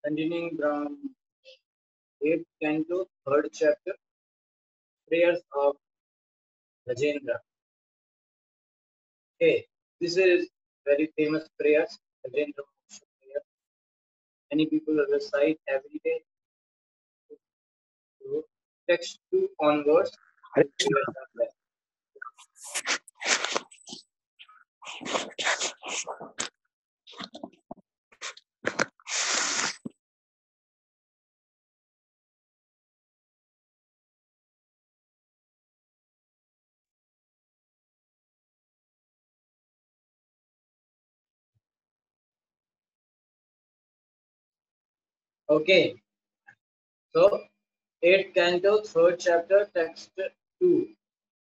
Continuing from 8th canto, 3rd chapter, prayers of Rajendra. Okay, this is very famous prayers, Rajendra Moksha prayer. Many people recite every day. So, text 2 onwards. Hare Prayers are there. Okay, so 8th canto, 3rd chapter, text 2.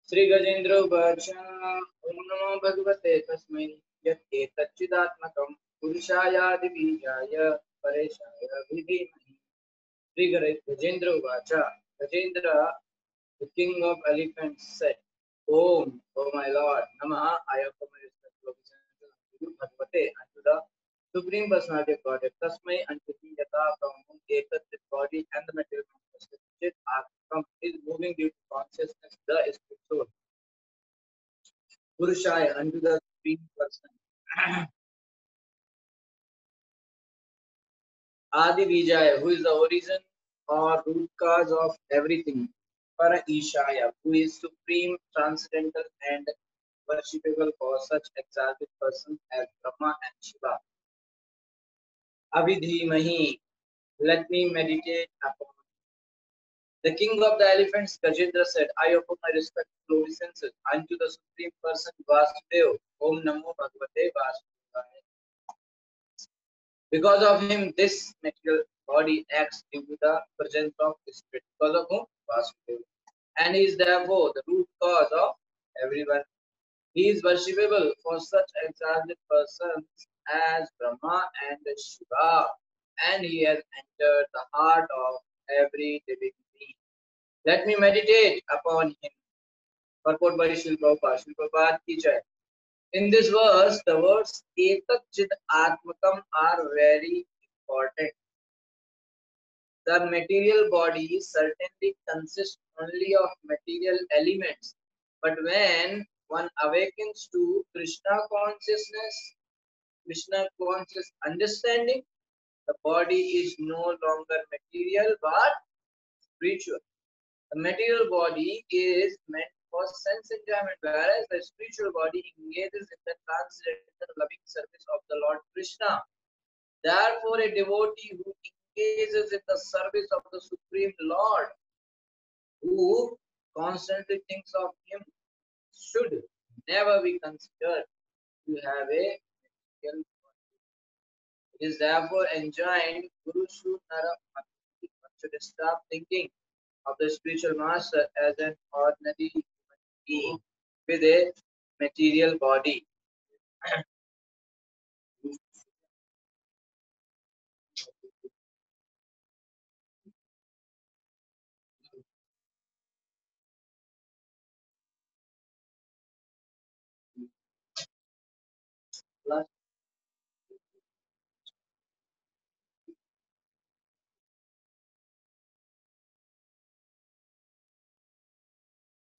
Shri Gajendra उवाच ओम नमो भगवते तस्मै यत्तच्चिदात्मकं पुरुषायादिबीजाय परेशाय विधीमहि श्री गजेंद्र उवाच Gajendra, the king of elephants, said, Om, O my lord, Namaha, I offer my respectful obeisance to Bhagavate, unto the Supreme Personality of Godhead, Tasmai, unto him yata from whom eketh this body and the material manifested chit Atmakam is moving due to consciousness, the spirit soul. Purushaya, unto the Supreme Person. Adi Vijaya, who is the origin or root cause of everything. Para Ishaya, who is supreme, transcendental, and worshipable for such exalted persons as Brahma and Shiva. Avidhimahi, let me meditate upon. The king of the elephants, Gajendra, said, I offer my respectful obeisances unto the supreme person Vasudeva. Om Namo Bhagavate Vasudevaya. Because of him, this material body acts due to the presence of the spirit. Because of whom? Vasudeva. And he is therefore the root cause of everyone. He is worshipable for such exalted persons as Brahma and Shiva, and he has entered the heart of every living being. Let me meditate upon him. Purport by Srila Prabhupada. Srila Prabhupada ki jai. In this verse, the words Etat Chit Atmakam are very important. The material body certainly consists only of material elements, but when one awakens to Krishna consciousness, Krishna conscious understanding, the body is no longer material but spiritual. The material body is meant for sense enjoyment, whereas the spiritual body engages in the transcendental loving service of the Lord Krishna. Therefore, a devotee who engages in the service of the Supreme Lord, who constantly thinks of him, should never be considered to have a material body. It is therefore enjoined, Guru Shu Nara Mati, one should stop thinking of the spiritual master as an ordinary human being with a material body.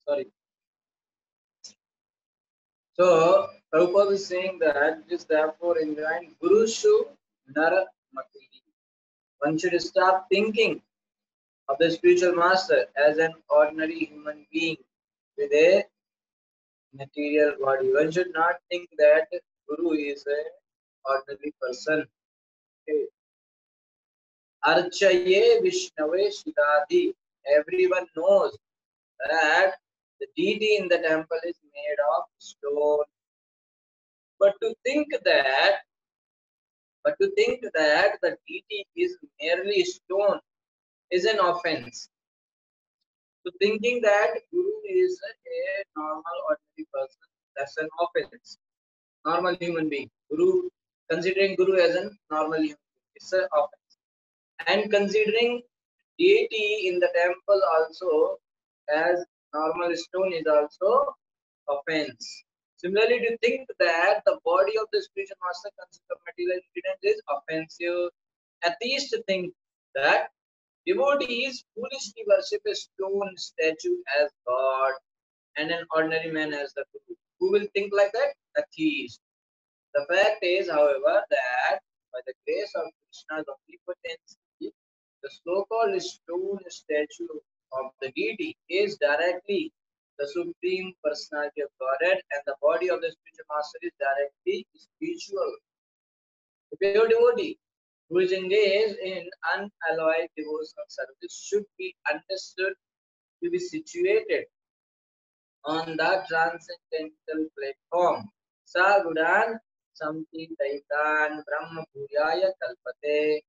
Sorry. So, Prabhupada is saying that it is therefore enjoined Guru Shu Nara Mati. One should stop thinking of the spiritual master as an ordinary human being with a material body. One should not think that Guru is an ordinary person. Okay. Archaye Vishnave Shidadi. Everyone knows that the deity in the temple is made of stone. But to think that the deity is merely stone is an offense. So thinking that Guru is a normal ordinary person, that's an offense. Normal human being. Considering Guru as a normal human being, it's an offense. And considering deity in the temple also as normal stone is also offense. Similarly, to think that the body of the spiritual master consists of material ingredients is offensive, Atheists think that devotees foolishly worship a stone statue as God and an ordinary man as the guru. Who will think like that? Atheist. The fact is, however, that by the grace of Krishna's omnipotence, the so-called stone statue of the deity is directly the Supreme Personality of Godhead, and the body of the spiritual master is directly spiritual. The pure devotee who is engaged in unalloyed devotional service should be understood to be situated on the transcendental platform. Sagudan Samtitaitan Brahma Bhuyaya Kalpate.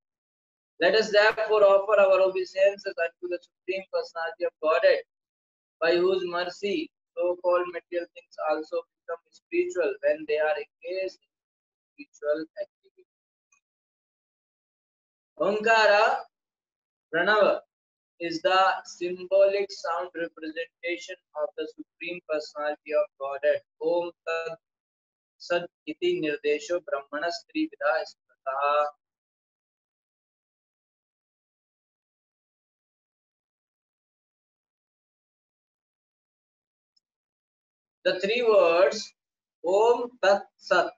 Let us therefore offer our obeisances unto the Supreme Personality of Godhead, by whose mercy so-called material things also become spiritual when they are engaged in spiritual activity. Omkara Pranava is the symbolic sound representation of the Supreme Personality of Godhead. Om Tat Sat Iti Nirdesho Brahmanas Trivida Smritaha. The three words Om Tat Sat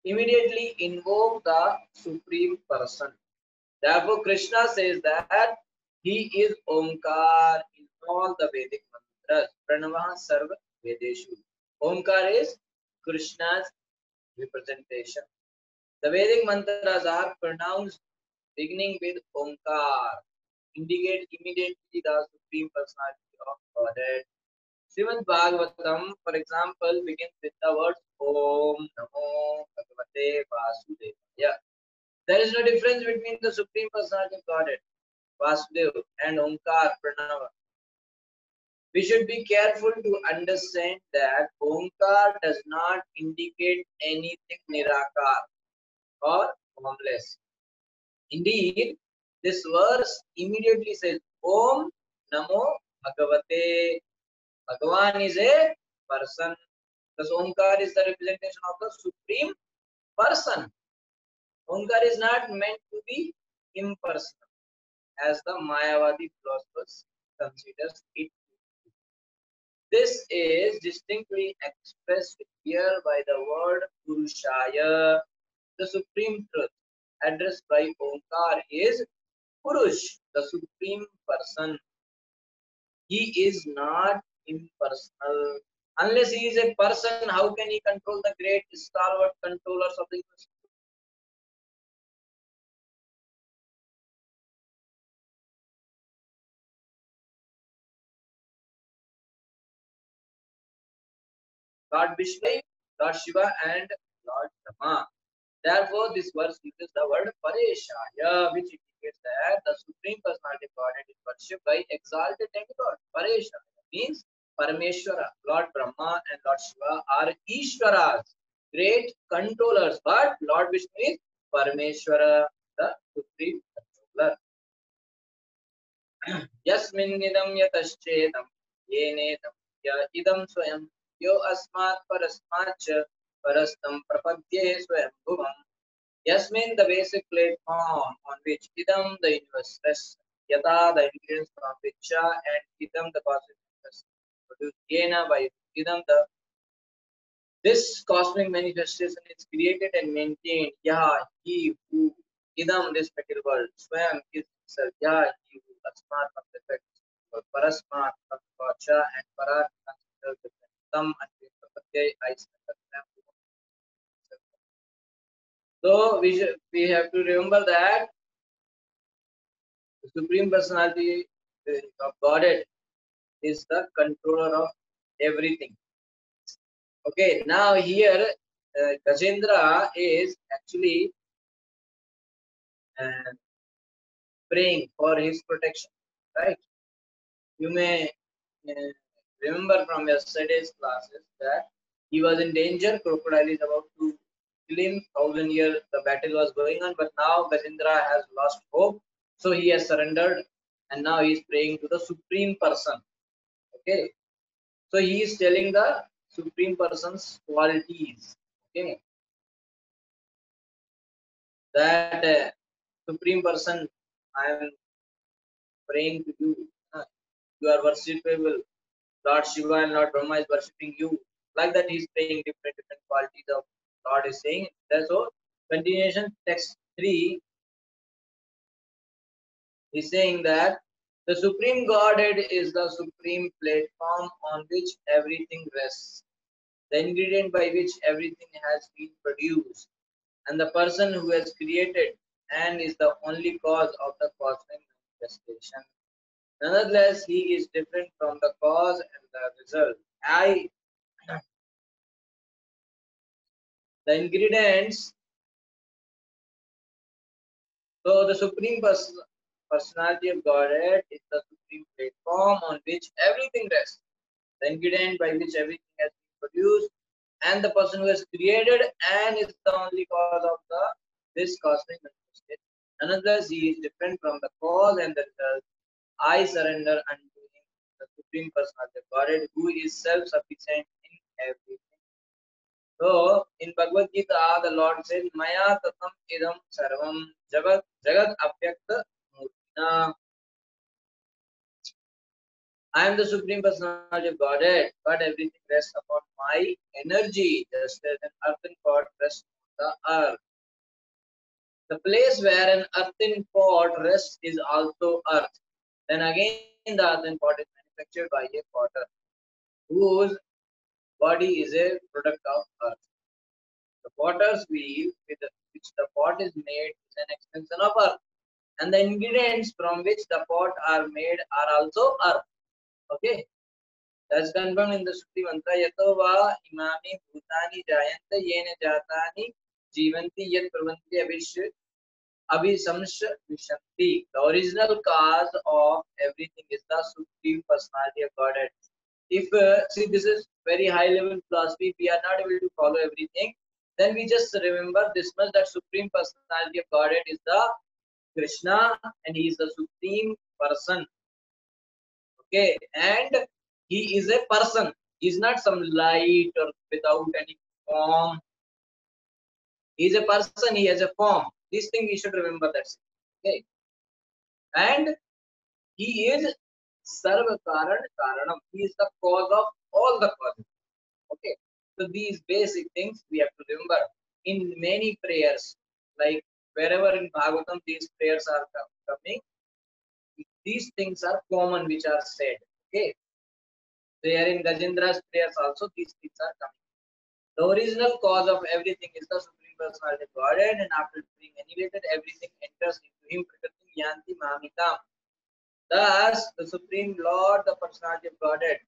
immediately invoke the Supreme Person. Therefore, Krishna says that he is Omkar in all the Vedic mantras. Pranava Sarva Vedeshu. Omkar is Krishna's representation. The Vedic mantras are pronounced beginning with Omkar, indicate immediately the Supreme Personality of Godhead. Srimad Bhagavatam, for example, begins with the words Om Namo Bhagavate Vasudevaya. There is no difference between the Supreme Personality of Godhead, Vasudeva, and Omkar Pranava. We should be careful to understand that Omkar does not indicate anything Nirakar or formless. Indeed, this verse immediately says Om Namo Bhagavate. Bhagavan is a person. Thus, Omkar is the representation of the Supreme Person. Omkar is not meant to be impersonal, as the Mayavadi philosophers considers it. This is distinctly expressed here by the word Purushaya. The Supreme Truth addressed by Omkar is Purush, the Supreme Person. He is not impersonal. Unless he is a person, how can he control the great stalwart controllers of the universe? Lord Vishnu, Lord Shiva, and Lord Brahma. Therefore, this verse uses the word Pareshaya, which indicates that the Supreme Personality of Godhead is worshipped by exalted demigod. Pareshaya means Parameshwara. Lord Brahma and Lord Shiva are Ishwaras, great controllers, but Lord Vishnu is Parameshwara, the Supreme Controller. Yasminnidam yataschedam yenedam ya idam swayam yo asmat parasmacha parastam prapadye swayam bhuvam. Yasmin, the basic platform on which idam, the universe rests, yata, the ingredients from which cha, and idam, the cosmic universe produced, yena, by idam, the this cosmic manifestation is created and maintained. Yah, he who, idam, this material world, swam is himself. Yah, he who, asmat, from the effect, parasmat, from the vacha, and parat, considered the tam, and the I So we have to remember that the Supreme Personality of Godhead is the controller of everything. Okay, now here Gajendra is actually uh, praying for his protection, right? You may remember from yesterday's classes that he was in danger. Crocodile is about to kill him. 1,000 years the battle was going on, but now Gajendra has lost hope, so he has surrendered, and now he is praying to the Supreme Person. Okay, so he is telling the Supreme Person's qualities. Okay, that Supreme Person, I am praying to you. You are worshipable. Lord Shiva and Lord Brahma is worshipping you. Like that, he is praying different qualities of Lord is saying. That's all. Continuation, text 3 is saying that the Supreme Godhead is the supreme platform on which everything rests, the ingredient by which everything has been produced, and the person who has created and is the only cause of the cosmic manifestation. Nonetheless, he is different from the cause and the result. The ingredients. So the Personality of Godhead is the supreme platform on which everything rests, the ingredient by which everything has been produced, and the person who has created and is the only cause of this cosmic manifestation. Nonetheless, he is different from the cause and the result. I surrender unto him, the supreme personality of Godhead, who is self-sufficient in everything. So in Bhagavad Gita, the Lord said, Maya tatam idam sarvam jagat avyakta murtina. I am the supreme personality of Godhead, but everything rests upon my energy, just as an earthen pot rests on the earth. The place where an earthen pot rests is also earth. Then again, the earthen pot is manufactured by a potter, whose body is a product of earth. The potter's wheel with which the pot is made is an extension of earth, and the ingredients from which the pot are made are also earth. Okay, that's confirmed in the Shruti mantra. Yato va imami bhutani jayanta yena jatani jivanti yat pravanti abhisamsha vishanti. The original cause of everything is the Supreme Personality of Godhead. If see, this is very high level philosophy, we are not able to follow everything, then we just remember this much, that Supreme Personality of Godhead is the Krishna, and he is the supreme person. Okay, and he is a person. He is not some light or without any form. He is a person, he has a form. This thing we should remember. That's it. Okay, and he is Sarva Karan Karanam. He is the cause of all the causes. Okay, so these basic things we have to remember in many prayers, like wherever in Bhagavatam these prayers are coming, these things are common which are said. Okay, there in Gajendra's prayers also these things are coming. The original cause of everything is the Supreme Personality of Godhead, and after being annihilated, everything enters into him. Prakritim yanti mamitam. Thus, the Supreme Lord, the Personality of Godhead,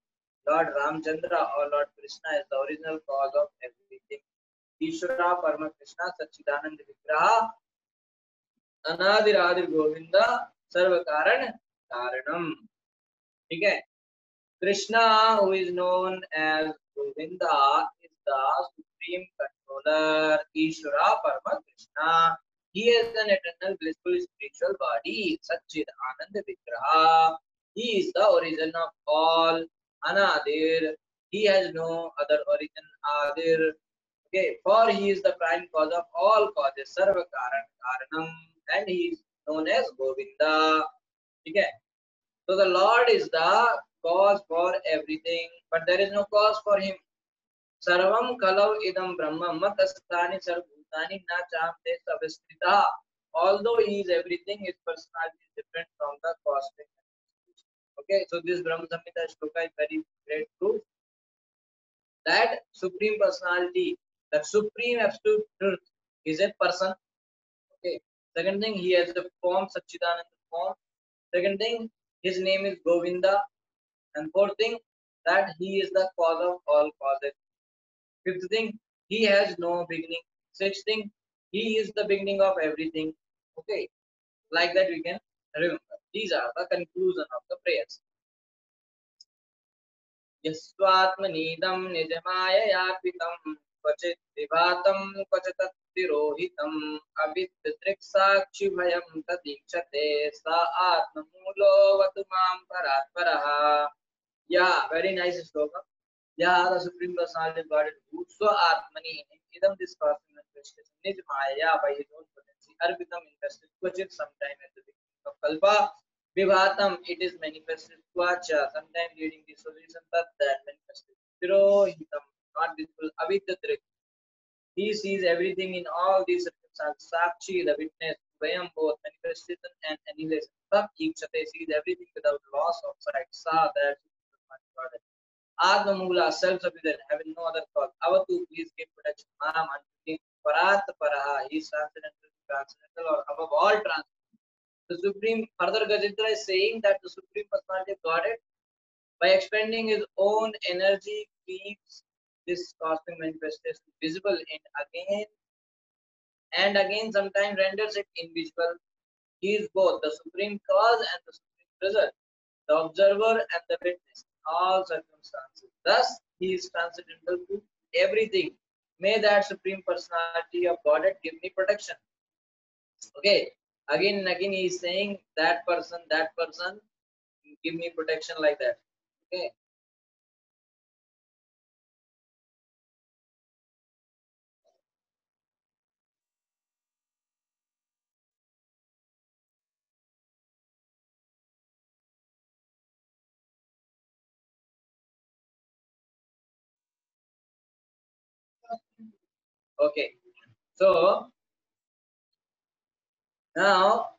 Lord Ramchandra or Lord Krishna, is the original cause of everything. Ishvara Parama Krishna Sachidananda Vigraha Anadiradir Govinda Sarva Karan Karanam. Okay. Krishna, who is known as Govinda, is the supreme controller. Ishvara Parama Krishna. He is an eternal blissful spiritual body. Satchid Ananda Vigraha. He is the origin of all. Anadir. He has no other origin. Adir. Okay, for he is the prime cause of all causes. Sarva Karanam. And he is known as Govinda. Okay. So the Lord is the cause for everything, but there is no cause for him. Sarvam kalau idam brahma matastani sarvbhutani na chamte savistita. Although he is everything, his personality is different from the cosmic. Okay, so this Brahma Samhita shloka is very great proof that supreme personality, the supreme absolute truth, is a person. Okay. Second thing, he has a form, Satchidananda form. Second thing, his name is Govinda. And fourth thing, that he is the cause of all causes. Fifth thing, he has no beginning. Sixth thing, he is the beginning of everything. Okay, like that we can remember. These are the conclusion of the prayers. यस्वात्मनीदं निजमाययार्पितं क्वचित् विभातं क्वचित् तिरोहितम् अविद्दृक्साक्षिभयं तदीक्षते स आत्ममूलोऽवतु मां परात्परः. Yeah, very nice slogan. Yeah, the Supreme Personality of God is who Swa Atmani, in Idam this cosmic manifestation, Nij Maya, by his own potency, Arpitam invested Kvachit, sometime at the beginning of Kalpa. Vibhatam, it is manifested Kvacha, sometime leading the solution that manifested Tirohitam, not visible Avidya. He sees everything in all these circumstances. Sakshi, the witness, Vayam, both manifestation and annihilation. Sab Ikshate sees everything without loss of sight. Sa, that is Atma Mula, self-sufficient, having no other cause. Avatu, please give protection. Maram, until Parat Paraha, he is transcendental or above all transcendental. The Supreme, further Gajendra is saying that the Supreme Personality of Godhead, by expending his own energy, keeps this cosmic manifestation visible and again sometimes renders it invisible. He is both the supreme cause and the supreme result, the observer and the witness in all circumstances. Thus, he is transcendental to everything. May that supreme personality of Godhead give me protection. Okay, again and again he is saying that person, give me protection like that. Okay. Okay. So now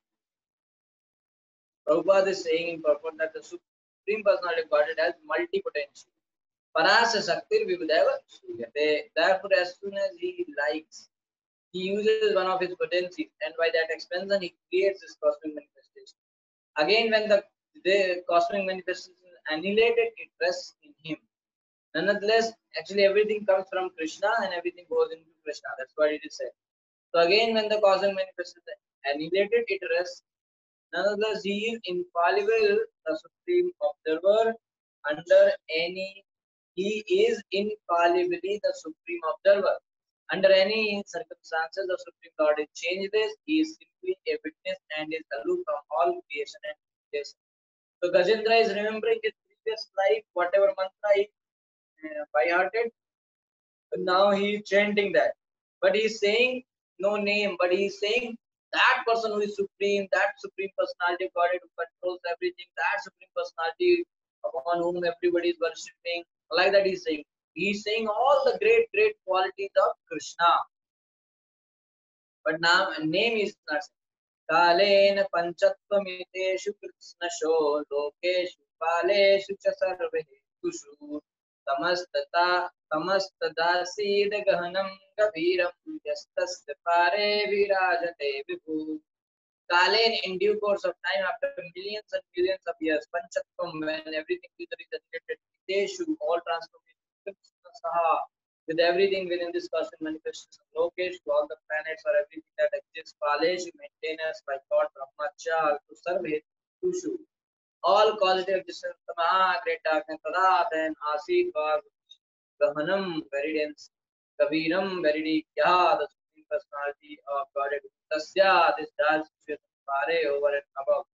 Prabhupada is saying in purport that the Supreme Personality of Godhead has multi-potential. Parasa Shaktir Vivadeva Suyate. Therefore, as soon as he likes, he uses one of his potencies, and by that expansion, he creates this cosmic manifestation. Again, when the cosmic manifestation is annihilated, it rests in him. Nonetheless, actually, everything comes from Krishna and everything goes into Krishna. That's what it is said. So, again, when the cosmic manifestation is annihilated, it rests. Nonetheless, he is infallible, the supreme observer under any. He is infallibly the supreme observer. Under any circumstances, the Supreme Lord is changeless. He is simply a witness and is aloof from all creation and creation. So Gajendra is remembering his previous life, whatever mantra he by hearted. Now he is chanting that. But he is saying no name, but he is saying that person who is supreme, that supreme personality of God who controls everything, that supreme personality upon whom everybody is worshipping. Like that he's saying. He's saying all the great qualities of Krishna. But now name is not. Kalena panchattvamiteteshu krishnasho lokeshu paleshu cha sarveshu tamastadasid gahanam gaviram yastasya pare virajate vibhu. Kalen, in due course of time, after millions and millions of years, Panchattvam, when everything is related, Teshu, all transformation, Saha, with everything within this cosmic manifestation, Lokesh, all the planets or everything that exists, Palesh, maintenance by God, Brahmacha, to serve it, Tushu. All causative existence, Tamaha, great darkness, Tada, then Asid was Gahanam, very dense, Kaviram, very deep, Yah, the supreme personality of God, Tasya, this dark situation, Pare, over and above,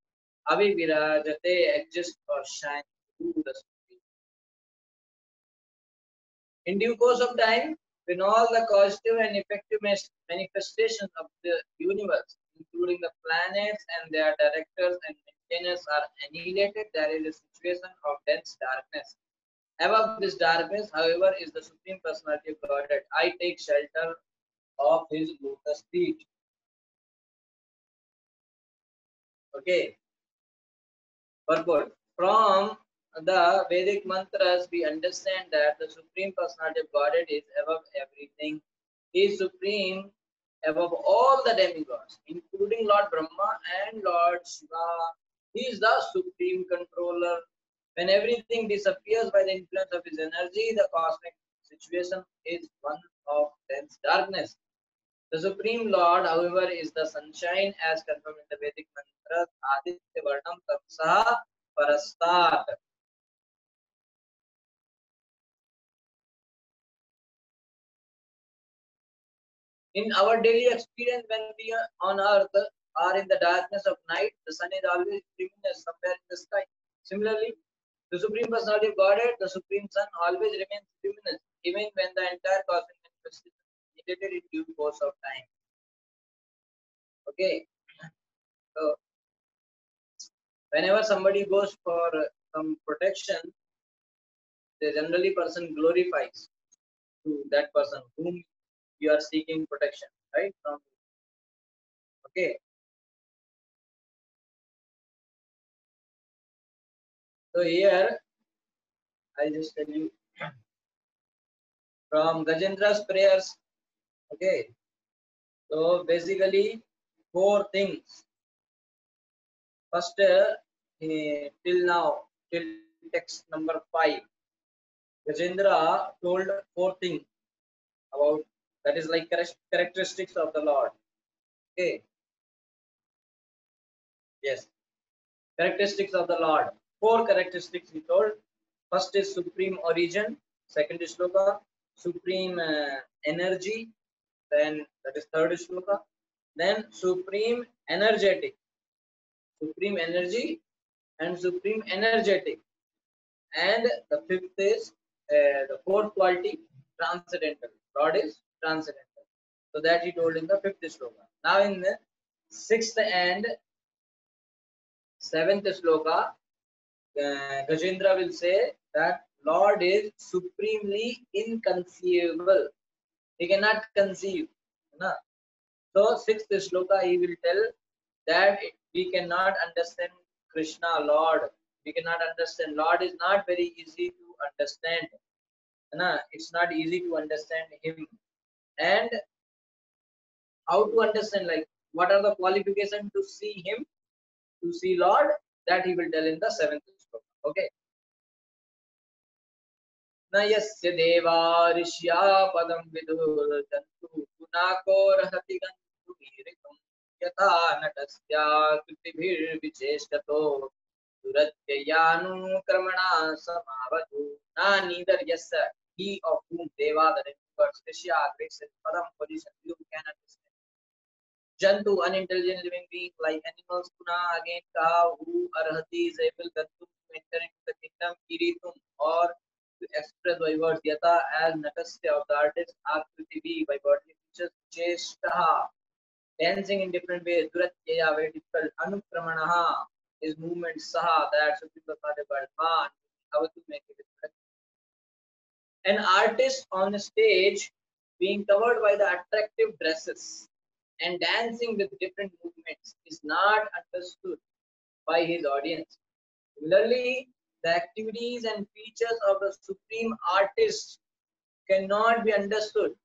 Avivirajate, exist or shine through the supreme. In due course of time, when all the causative and effective manifestations of the universe, including the planets and their directors and maintainers, are annihilated, there is a situation of dense darkness. Above this darkness, however, is the Supreme Personality of Godhead. I take shelter of his lotus feet. Okay. Purport. From the Vedic mantras, we understand that the Supreme Personality of Godhead is above everything. He is supreme above all the demigods, including Lord Brahma and Lord Shiva. He is the supreme controller. When everything disappears by the influence of his energy, the cosmic situation is one of dense darkness. The Supreme Lord, however, is the sunshine as confirmed in the Vedic mantras Aditya Varnam Tamsa Parastat. In our daily experience, when we are on earth are in the darkness of night, the sun is always luminous somewhere in the sky. Similarly, the Supreme Personality of Godhead, the Supreme Sun, always remains luminous, even when the entire cosmic manifestation is needed in due course of time. Okay, so whenever somebody goes for some protection, the generally person glorifies to that person whom you are seeking protection, right? From, okay, so here I'll just tell you from Gajendra's prayers. Okay, so basically four things. First, till now, till text number 5, Gajendra told four things about, that is like characteristics of the Lord. Okay, yes, characteristics of the Lord. Four characteristics he told. First is supreme origin. Second is shloka, supreme energy. Then that is third shloka. Then supreme energetic, supreme energy and supreme energetic. And the fifth is the fourth quality, transcendental. God is transcendental. So that he told in the fifth shloka. Now in the sixth and seventh shloka, Gajendra will say that Lord is supremely inconceivable. He cannot conceive. Na? So sixth shloka he will tell that we cannot understand Krishna, Lord. We cannot understand. Lord is not very easy to understand. Na? It's not easy to understand him. And how to understand, like what are the qualifications to see him, to see Lord, that he will tell in the seventh shloka. Okay. न यस्य देवा ऋष्या पदं विदुर्जन्तु पुनाको रहति गन्तुमीरितुं यथा नटस्याकृतिभिर्विचेष्टतो दुरत्ययानुक्रमणा समावतु न neither yes he of whom deva the universe ऋष्या grace padam position you can understand jantu unintelligent living being like animals puna again cow who arhati is able to enter into the kingdom kiritum or to express by words yata as natasya of the artist akriti by bodily features cheshtaha dancing in different ways duratyaya very difficult anukramanaha is movement saha that supreme personality of man how to make it different. An artist on a stage being covered by the attractive dresses and dancing with different movements is not understood by his audience. Similarly, the activities and features of the supreme artist cannot be understood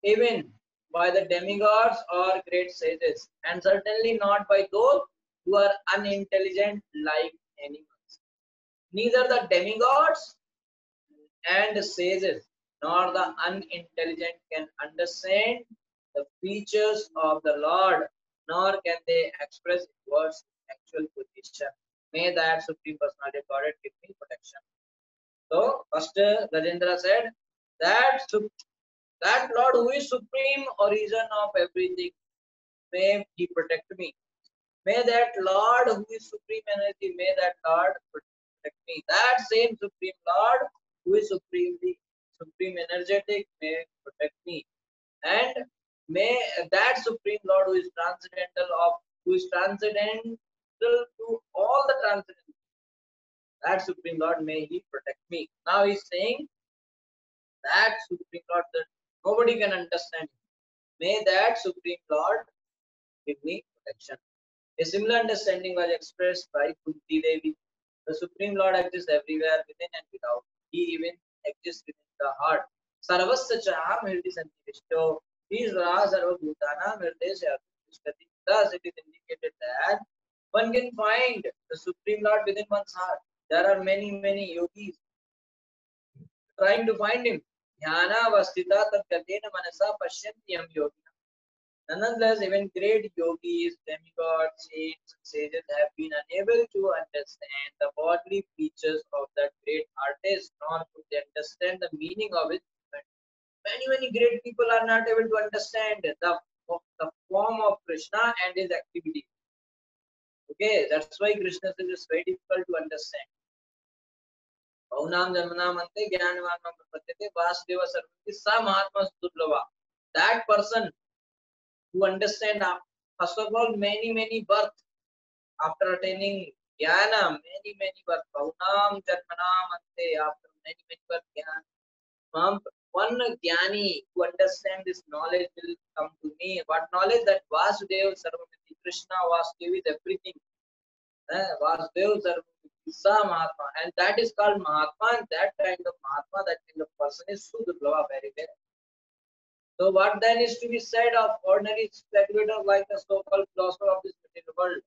even by the demigods or great sages, and certainly not by those who are unintelligent like animals. Neither the demigods and sages nor the unintelligent can understand the features of the Lord, nor can they express in words actual position. May that Supreme Personality of Godhead give me protection. So, first Rajendra said that that Lord who is supreme origin of everything, may he protect me. May that Lord who is supreme energy, may that Lord protect me. That same supreme Lord who is supreme energetic, may protect me. And may that supreme Lord who is transcendental to all the transcendental, that supreme Lord, may he protect me. Now he's saying that supreme Lord that nobody can understand. May that supreme Lord give me protection. A similar understanding was expressed by Kunti Devi. The Supreme Lord exists everywhere, within and without. He even exists within the heart. Sarvasya chaham hirdi santivishto. He is Raha Sarva Bhutana Mirdesha Tishtati. Thus, it is indicated that one can find the Supreme Lord within one's heart. There are many yogis trying to find him. Dhyana Vastita Tadgatena Manasa Pashyantiyam Yogi. Nonetheless, even great yogis, demigods, saints, and sages have been unable to understand the bodily features of that great artist, nor could they understand the meaning of his movement. Many great people are not able to understand the form of Krishna and his activity. Okay, that's why Krishna is very difficult to understand. Bhaunam Janmanam Ante Jnanavan Prapadyate Vasudeva Sarvati Sa Mahatma Durlava. That person who understand First of all, many birth after attaining jnana, many birth. Bahunam janmanam ante, after many birth jnana. One jnani who understand this knowledge will come to me. What knowledge? That Vasudeva Sarvamiti, Krishna Vasudeva is everything. Vasudeva Sarvamiti Sa Mahatma, and that is called Mahatma. And that kind of Mahatma, that kind of person is Sudurlava, very well. So what then is to be said of ordinary speculators like the so-called philosopher of this material world?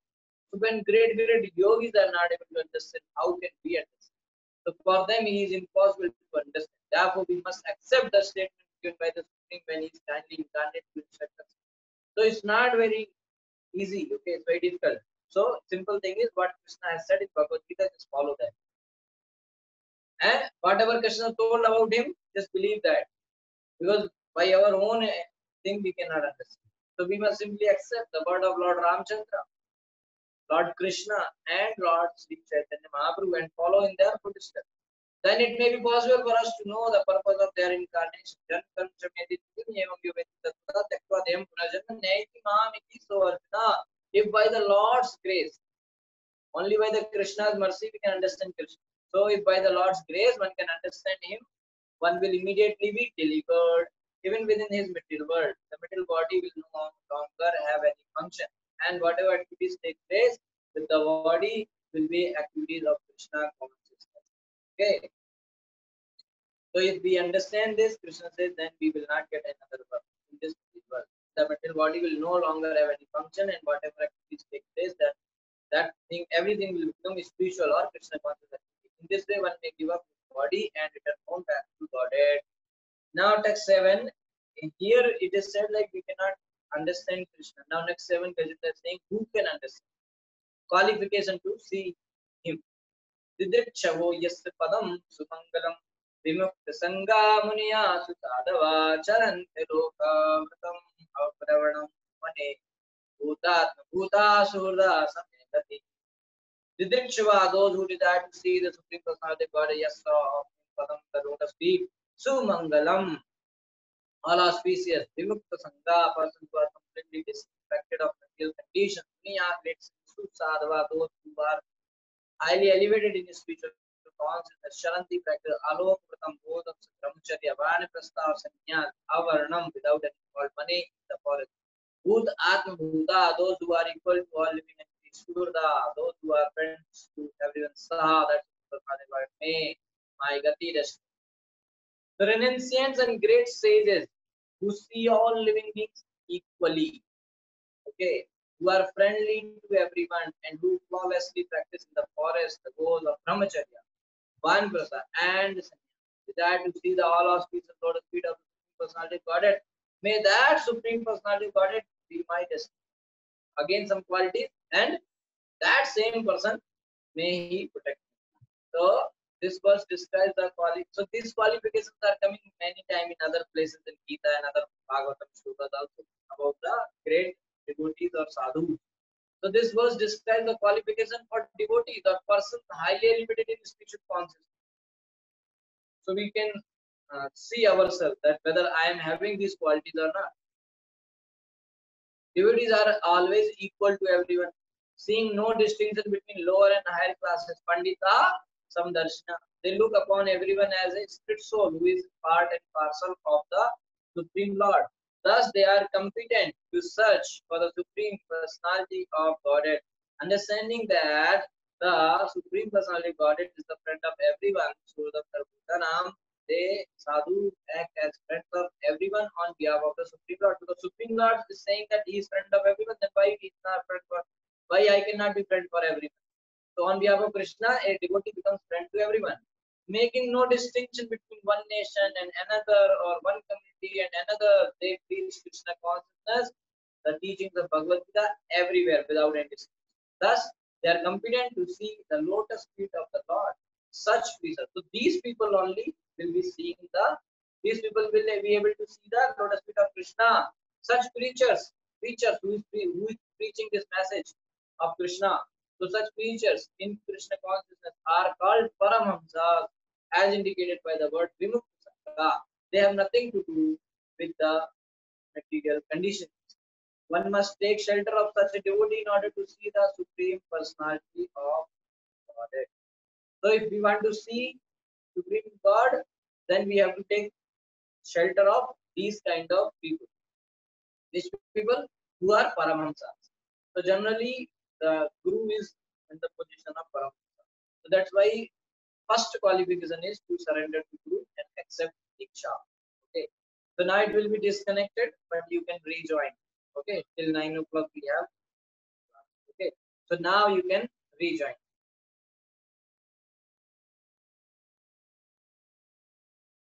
So when great yogis are not able to understand, how can we understand? So for them, it is impossible to understand. Therefore, we must accept the statement given by the Supreme when he is kindly incarnate to instruct us. So it's not very easy. Okay, it's very difficult. So simple thing is what Krishna has said in Bhagavad Gita, just follow that. And whatever Krishna told about him, just believe that. Because by our own thing we cannot understand. So we must simply accept the word of Lord Ramchandra, Lord Krishna, and Lord Sri Chaitanya Mahaprabhu and follow in their footsteps. Then it may be possible for us to know the purpose of their incarnation. If by the Lord's grace, only by the Krishna's mercy we can understand Krishna. So if by the Lord's grace one can understand him, one will immediately be delivered even within his material world. The material body will no longer have any function, and whatever activities take place with the body will be activities of Krishna consciousness. Okay. So if we understand this, Krishna says, then we will not get another birth in this material world. The material body will no longer have any function, and whatever activities take place, that thing, everything will become spiritual or Krishna consciousness. In this way, one may give up his body and return home back to Godhead. Now, text 7. Here it is said like we cannot understand Krishna. Now, next 7 pages are saying who can understand. Qualification to see him. Didikshavo yasya padam sumangalam vimukta sangha muniya sutadava charante lokavratam avravanam mane bhutatma bhuta surda samekati. Didikshava, those who desire to see the Supreme Personality of God, yasya padam, the lotus feet, sumangalam, all auspicious, vimukta sangha, persons who are completely disaffected of material conditions, muniya, great sadhava, those who are highly elevated in spiritual consciousness, Sharanti practice, Alok Pratam, Bodham, Brahmacharya, Vanaprastha, Sannyas, Avarnam, without any fault, money in the forest. Bhut Atma Bhuta, those who are equal to all living entities, Surda, those who are friends to everyone, Saha, that's the word, May, my Gati Dashti. The renunciants and great sages who see all living beings equally, okay, who are friendly to everyone and who flawlessly practice in the forest the goals of brahmacharya, vanprastha, and sannyas. Desire to see the all auspicious lotus feet of the Supreme Personality of Godhead. May that Supreme Personality of Godhead be my destiny. Again, some qualities, and that same person may he protect me. So this verse describes the quality. So these qualifications are coming many times in other places in Gita and other Bhagavatam shlokas also about the great devotees or sadhus. So this verse describes the qualification for devotees or persons highly elevated in spiritual consciousness. So we can see ourselves that whether I am having these qualities or not. Devotees are always equal to everyone, seeing no distinction between lower and higher classes. Pandita Samdarshana. They look upon everyone as a spirit soul who is part and parcel of the Supreme Lord. Thus, they are competent to search for the Supreme Personality of Godhead, understanding that the Supreme Personality of Godhead is the friend of everyone. Surda Sarvbhutanam, they sadhu act as friends of everyone on behalf of the Supreme Lord. So the Supreme Lord is saying that he is friend of everyone, then why he is not friend for, why I cannot be friend for everyone? So on behalf of Krishna, a devotee becomes friend to everyone, making no distinction between one nation and another or one community and another. They preach Krishna consciousness, the teachings of Bhagavad Gita everywhere without any distinction. Thus, they are competent to see the lotus feet of the Lord. Such preachers. So these people only will be seeing these people will be able to see the lotus feet of Krishna. Such preachers who is preaching this message of Krishna. So such preachers in Krishna consciousness are called Paramhamsas, as indicated by the word Vimukta Sangha. They have nothing to do with the material conditions. One must take shelter of such a devotee in order to see the Supreme Personality of Godhead. So if we want to see Supreme God, then we have to take shelter of these kind of people. These people who are Paramahamsas. So generally, the Guru is in the position of Paramahamsa. So that's why first qualification is to surrender to Guru and accept Diksha. Okay. So now it will be disconnected, but you can rejoin. Okay. Till 9 o'clock we have. Okay. So now you can rejoin.